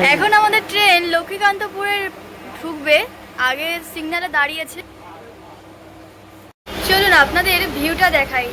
এখন আমাদের ট্রেন লক্ষ্মীকান্তপুরে ঢুকবে, আগে সিগন্যালে দাঁড়িয়েছে। চলুন আপনাদের ভিউটা দেখাই।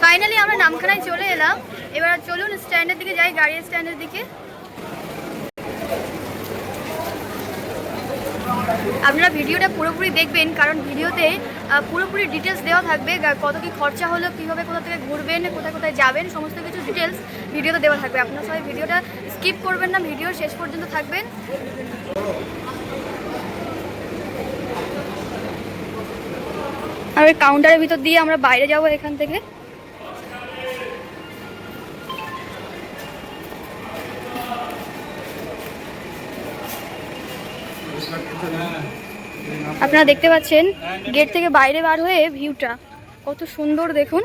ফাইনালি আমরা নামখানায় চলে এলাম। এবার চলুন স্ট্যান্ডের দিকে যাই, গাড়ির স্ট্যান্ডের দিকে। আপনারা ভিডিওটা পুরোপুরি দেখবেন, কারণ ভিডিওতে পুরোপুরি ডিটেলস দেওয়া থাকবে। কত কি খরচা হলো, কীভাবে কোথা থেকে ঘুরবেন, কোথায় কোথায় যাবেন, সমস্ত কিছু ডিটেলস ভিডিওতে দেওয়া থাকবে। আপনারা সবাই ভিডিওটা স্কিপ করবেন না, ভিডিও শেষ পর্যন্ত থাকবেন। আর কাউন্টারের ভিতর দিয়ে আমরা বাইরে যাব এখান থেকে। আপনারা দেখতে পাচ্ছেন গেট থেকে বাইরে বার হয়ে ভিউটা কত সুন্দর দেখুন।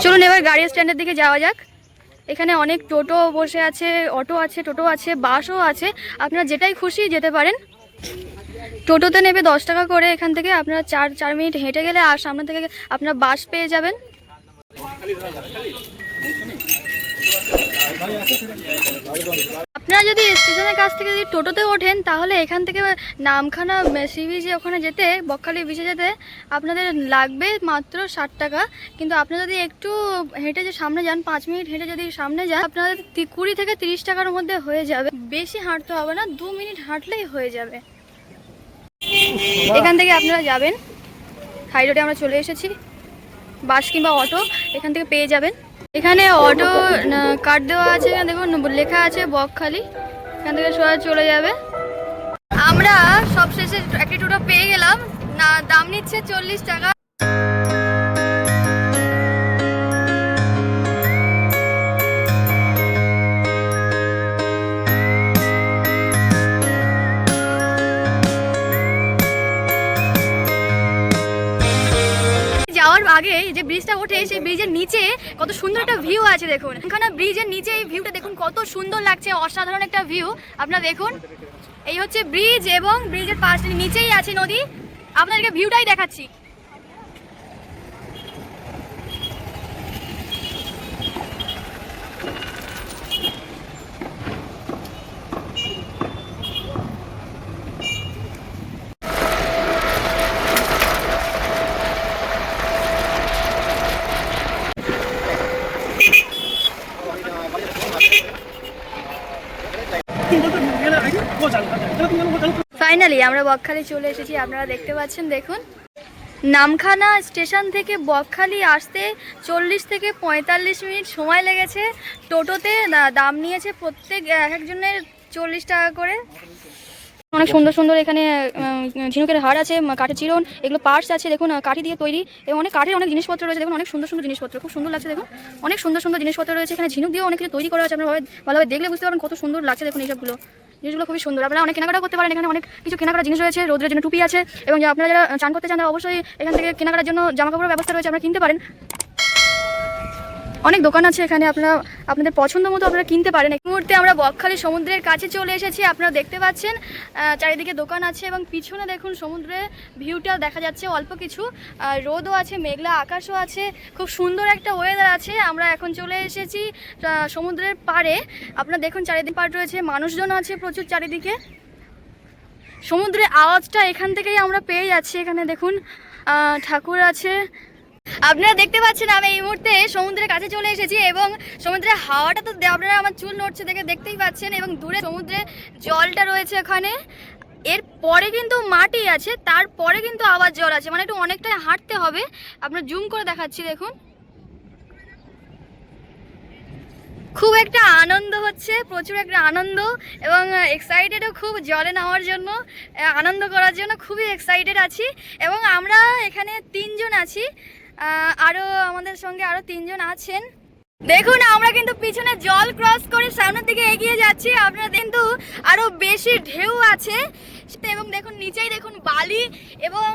চলুন এবার গাড়ি স্ট্যান্ডের দিকে যাওয়া যাক। এখানে অনেক টোটো বসে আছে, অটো আছে, টোটো আছে, বাসও আছে। আপনারা যেটাই খুশি যেতে পারেন। টোটোতে নেবে 10 টাকা করে। এখান থেকে আপনারা 4 মিনিট হেঁটে গেলে আর সামনে থেকে আপনারা বাস পেয়ে যাবেন। আপনারা যদি স্টেশনের কাছ থেকে যদি টোটোতে ওঠেন, তাহলে এখান থেকে নামখানা সি বিচে ওখানে যেতে, বকখালি বিচে যেতে আপনাদের লাগবে মাত্র 60 টাকা। কিন্তু আপনারা যদি একটু হেঁটে যে সামনে যান, 5 মিনিট হেঁটে যদি সামনে যান, আপনাদের 20 থেকে 30 টাকার মধ্যে হয়ে যাবে। বেশি হাঁটতে হবে না, 2 মিনিট হাঁটলেই হয়ে যাবে। এখান থেকে আপনারা যাবেন, হাই রোডে আমরা চলে এসেছি। বাস কিংবা অটো এখান থেকে পেয়ে যাবেন। এখানে অটো কার্ড দেওয়া আছে, দেখুন লেখা আছে বকখালি। এখান থেকে সোজা চলে যাবে। আমরা সবশেষে একটি টোটো পেয়ে গেলাম, না দাম নিচ্ছে 40 টাকা। যাওয়ার আগে যে ব্রিজটা ওঠে, সেই ব্রিজের নিচে কত সুন্দর একটা ভিউ আছে দেখুন। এখানে ব্রিজের নিচে এই ভিউটা দেখুন কত সুন্দর লাগছে, অসাধারণ একটা ভিউ। আপনারা দেখুন, এই হচ্ছে ব্রিজ এবং ব্রিজের পাশে নিচেই আছে নদী। আপনাদেরকে ভিউটাই দেখাচ্ছি। ফাইনালি আমরা বকখালি চলে এসেছি, আপনারা দেখতে পাচ্ছেন। দেখুন, নামখানা স্টেশন থেকে বকখালি আসতে 40 থেকে 45 মিনিট সময় লেগেছে। টোটোতে দাম নিয়েছে প্রত্যেক একজনের 40 টাকা করে। অনেক সুন্দর সুন্দর এখানে ঝিনুকের হার আছে, কাঠের চিরন, এগুলো পার্স আছে। দেখুন কাঠি দিয়ে তৈরি এবং অনেক কাঠের অনেক জিনিসপত্র রয়েছে। দেখুন অনেক সুন্দর সুন্দর জিনিসপত্র, খুব সুন্দর লাগছে। দেখুন অনেক সুন্দর সুন্দর জিনিসপত্র রয়েছে এখানে, ঝিনুক দিয়েও অনেক কিছু তৈরি করা আছে। আপনারা ভালোভাবে দেখলে বুঝতে পারবেন কত সুন্দর লাগছে। দেখুন এইসবগুলো জিনিসগুলো খুবই সুন্দর, আপনারা অনেক কেনাকাটা করতে পারেন। এখানে অনেক কিছু কেনাকাটা জিনিস রয়েছে, রোদের জন্য টুপি আছে, এবং আপনারা যারা চান করতে চান তারা অবশ্যই এখান থেকে কেনাকাটার জন্য জামা কাপড়ের ব্যবস্থা রয়েছে, আপনারা কিনতে পারেন। অনেক দোকান আছে এখানে, আপনারা আপনাদের পছন্দ মতো আপনারা কিনতে পারেন। এই মুহূর্তে আমরা বকখালি সমুদ্রের কাছে চলে এসেছি, আপনারা দেখতে পাচ্ছেন চারিদিকে দোকান আছে এবং পিছনে দেখুন সমুদ্রের ভিউটা দেখা যাচ্ছে অল্প কিছু। রোদও আছে, মেঘলা আকাশও আছে, খুব সুন্দর একটা ওয়েদার আছে। আমরা এখন চলে এসেছি সমুদ্রের পাড়ে। আপনারা দেখুন চারিদিকে পাড় রয়েছে, মানুষজন আছে প্রচুর চারিদিকে। সমুদ্রের আওয়াজটা এখান থেকেই আমরা পেয়ে যাচ্ছি। এখানে দেখুন ঠাকুর আছে। আপনারা দেখতে পাচ্ছেন আমি এই মুহূর্তে সমুদ্রের কাছে চলে এসেছি এবং সমুদ্রের হাওয়াটা তো আপনারা আমার চুল নড়ছে দেখে দেখতেই পাচ্ছেন, এবং দূরে সমুদ্রের জলটা রয়েছে এখানে। এর পরে কিন্তু মাটি আছে, তারপরে কিন্তু আবার জল আছে, মানে একটু অনেকটাই হাঁটতে হবে। আপনার জুম করে দেখাচ্ছি, দেখুন খুব একটা আনন্দ হচ্ছে, প্রচুর একটা আনন্দ, এবং এক্সাইটেডও খুব জলে নামার জন্য, আনন্দ করার জন্য খুবই এক্সাইটেড আছি। এবং আমরা এখানে 3 জন আছি, আরও আমাদের সঙ্গে আরও 3 জন আছেন। দেখুন আমরা কিন্তু পিছনে জল ক্রস করে সামনের দিকে এগিয়ে যাচ্ছি। আপনারা কিন্তু আরো বেশি ঢেউ আছে, এবং দেখুন নিচেই দেখুন বালি, এবং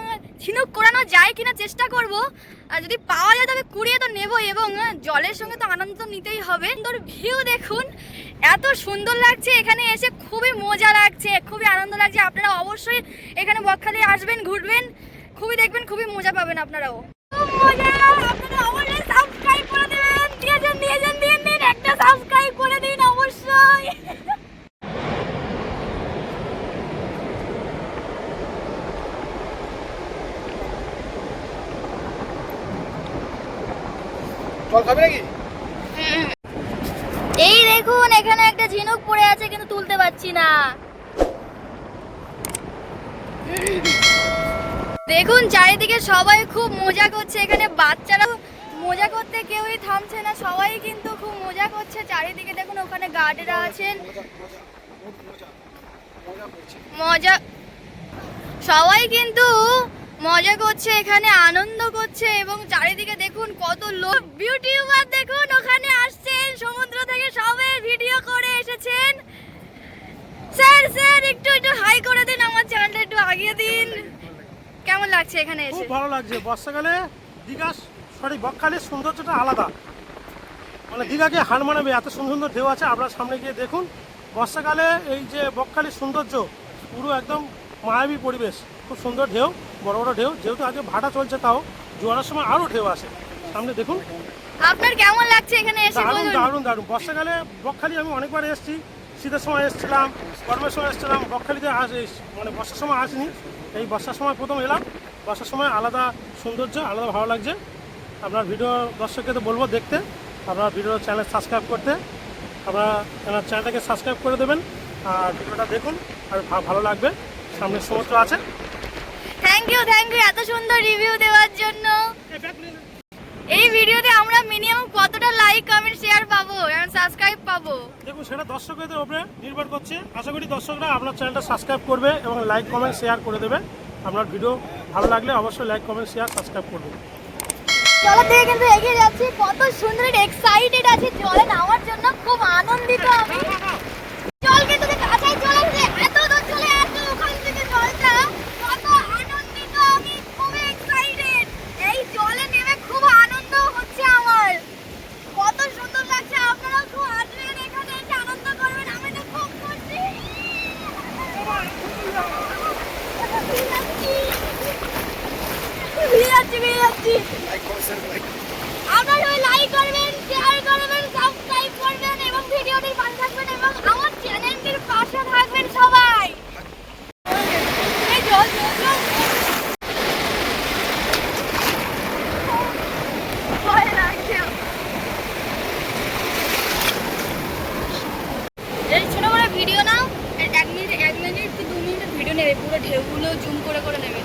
ঝিনুক কোরানো যায় কিনা চেষ্টা করব, আর যদি পাওয়া যায় তবে কুড়িয়ে তো নেবো, এবং জলের সঙ্গে তো আনন্দ তো নিতেই হবে। সুন্দর ভিউ দেখুন, এত সুন্দর লাগছে এখানে এসে, খুবই মজা লাগছে, খুবই আনন্দ লাগছে। আপনারা অবশ্যই এখানে বকখালি আসবেন, ঘুরবেন, খুবই দেখবেন, খুবই মজা পাবেন আপনারাও। মজা, আপনারা অবশ্যই সাবস্ক্রাইব করে দেবেন, দিন একটা সাবস্ক্রাইব করে দিন অবশ্যই। এই দেখুন এখানে একটা ঝিনুক পড়ে আছে, কিন্তু তুলতে পারছি না। দেখুন চারিদিকে সবাই খুব মজা করছে, এখানে বাচ্চারা মজা করতে কেউই থামছে না, সবাই কিন্তু খুব মজা করছে চারিদিকে। দেখুন ওখানে গার্ডেরা আছেন, মজা, সবাই কিন্তু মজা করছে এখানে, আনন্দ করছে। এবং চারিদিকে দেখুন কত লোক, ইউটিউবার দেখুন ওখানে আসছেন সমুদ্র থেকে, সবাই ভিডিও করে এসেছেন। স্যার স্যার একটু হাই করে দিন, আমার চ্যানেলটা একটু আগিয়ে দিন। কেমন লাগছে এখানে এসে? খুব ভালো লাগছে। বর্ষাকালে দীঘা, সরি বকখালির সৌন্দর্যটা আলাদা, মানে দীঘাকে হার মানাবে, এত সুন্দর সুন্দর ঢেউ আছে। আপনার সামনে গিয়ে দেখুন, বর্ষাকালে এই যে বকখালির সৌন্দর্য পুরো একদম মায়াবী পরিবেশ, খুব সুন্দর ঢেউ, বড় বড় ঢেউ। যেহেতু আগে ভাটা চলছে, তাও জোয়ারের সময় আরও ঢেউ আসে। সামনে দেখুন। আপনার কেমন লাগছে এখানে এসে? দারুণ দারুণ দারুণ। বর্ষাকালে বকখালি আমি অনেকবার এসেছি, শীতের সময় এসেছিলাম, গরমের সময় এসেছিলাম। বকখালিতে মানে বর্ষার সময় আসিনি, এই বর্ষার সময় প্রথম এলাম। বর্ষার সময় আলাদা সৌন্দর্য, আলাদা ভালো লাগছে। আপনার ভিডিও দর্শককে তো বলবো দেখতে, আপনার ভিডিও চ্যানেল সাবস্ক্রাইব করতে, আপনারা আমার চ্যানেলটাকে সাবস্ক্রাইব করে দেবেন, আর ভিডিওটা দেখুন, আর ভালো লাগবে। সামনে সমুদ্র আছে। থ্যাংক ইউ এত সুন্দর রিভিউ দেওয়ার জন্য। এই ভিডিওতে আমরা মিনিমাম কতটা লাইক, কমেন্ট, শেয়ার পাবো এবং সাবস্ক্রাইব পাবো? দেখুন সেটা দর্শকদের উপরে নির্ভর করছে। আশা করি দর্শকরা আপনার চ্যানেলটা সাবস্ক্রাইব করবে এবং লাইক, কমেন্ট, শেয়ার করে দেবে। আপনার ভিডিও ভালো লাগলে অবশ্যই লাইক, কমেন্ট, শেয়ার, সাবস্ক্রাইব করবে। জলের দিকে কিন্তু এগিয়ে যাচ্ছি, কত সুন্দর, এক্সাইটেড আছি জলে নামার জন্য, খুব আনন্দিত আমি। জল কিন্তু কাঁচাই চলে আসছে, এত দূর চলে আসছে ওখান থেকে জলটা, কত আনন্দিত আমি, খুব এক্সাইটেড। এই জলে নেমে খুব আনন্দ হচ্ছে আমার, কত সুন্দর লাগছে। আপনারাও খুব আসবেন এখানে, এসে আনন্দ করবেন, আমি তো খুব খুশি। আপনারা সবাই লাইক করবেন, শেয়ার করবেন, সাবস্ক্রাইব করবেন এবং ভিডিওটির পাশে থাকবেন এবং আমার চ্যানেলটির পাশে থাকবেন সবাই। এই জল জল জল ভয় লাগছে। এই ছোট বড় ভিডিও নাও, 1 মিনিট পুরো ঢেউগুলো জুম করে করে নেবে।